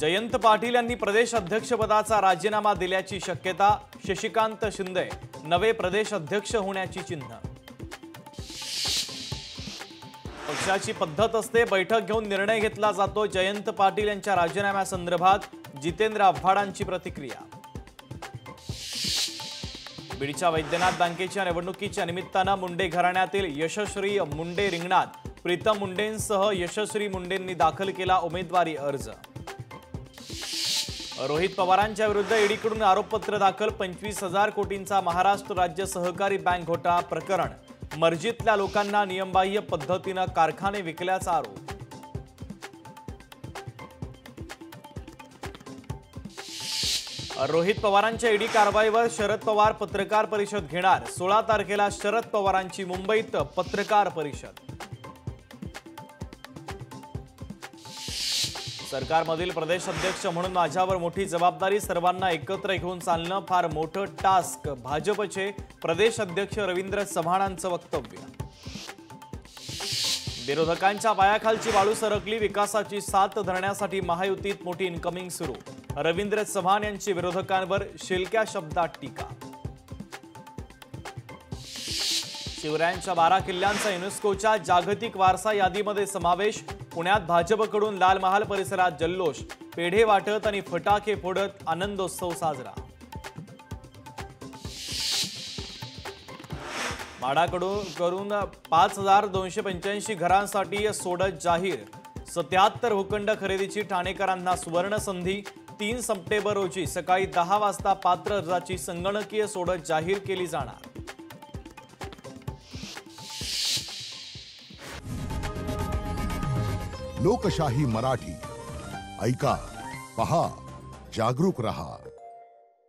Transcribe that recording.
जयंत पाटील यांनी प्रदेश अध्यक्षपदाचा राजीनामा दिल्याची शक्यता। शशिकांत शिंदे नवे प्रदेश अध्यक्ष होण्याची चिन्ह। पक्षाची पद्धत असते, बैठक घेऊन निर्णय घेतला जातो। जयंत पाटील यांच्या राजीनाम्यासंदर्भात जितेंद्र आव्हाडांची प्रतिक्रिया। बीडच्या वैद्यनाथ बँकेच्या निवडणुकीच्या निमित्तानं मुंडे घराण्यातील यशश्री मुंडे रिंगणात। प्रीतम मुंडेंसह यशश्री मुंडेंनी दाखल केला उमेदवारी अर्ज। रोहित पवारांच्या विरुद्ध ईडीकडून आरोपपत्र दाखल। 25,000 कोटींचा महाराष्ट्र राज्य सहकारी बँक घोटाळा प्रकरण। मर्जीतल्या लोकांना नियमबाह्य पद्धतीने कारखाने विकल्याचा आरोप। रोहित पवारांच्या ईडी कारवाईवर शरद पवार पत्रकार परिषद घेणार। 16 तारखेला शरद पवारांची मुंबईत पत्रकार परिषद। सरकारमधील प्रदेश अध्यक्ष म्हणून माझ्यावर मोठी जबाबदारी, सर्वांना एकत्र घेऊन चालणं फार मोठं टास्क। भाजपचे प्रदेश अध्यक्ष रवींद्र चव्हाणांचं वक्तव्य। विरोधकांच्या पायाखालची वाळू सरकली, विकासाची साथ धरण्यासाठी महायुतीत मोठी इनकमिंग सुरू। रवींद्र चव्हाण यांची विरोधकांवर शिलक्या शब्दात टीका। शिवरायांच्या 12 किल्ल्यांचा युनेस्कोच्या जागतिक वारसा यादीमध्ये समावेश। पुण्यात भाजपकडून लाल महाल परिसरात जल्लोष, पेढे वाटत आणि फटाके फोडत आनंदोत्सव साजरा। माडाकडून 5,285 घरांसाठी सोडत जाहीर। 77 भूखंड खरेदीची ठाणेकरांना सुवर्ण संधी। 3 सप्टेंबर रोजी सकाळी 10 वाजता पात्र अर्जाची संगणकीय सोडत जाहीर केली जाणार। लोकशाही मराठी ऐका, पहा, जागरूक रहा।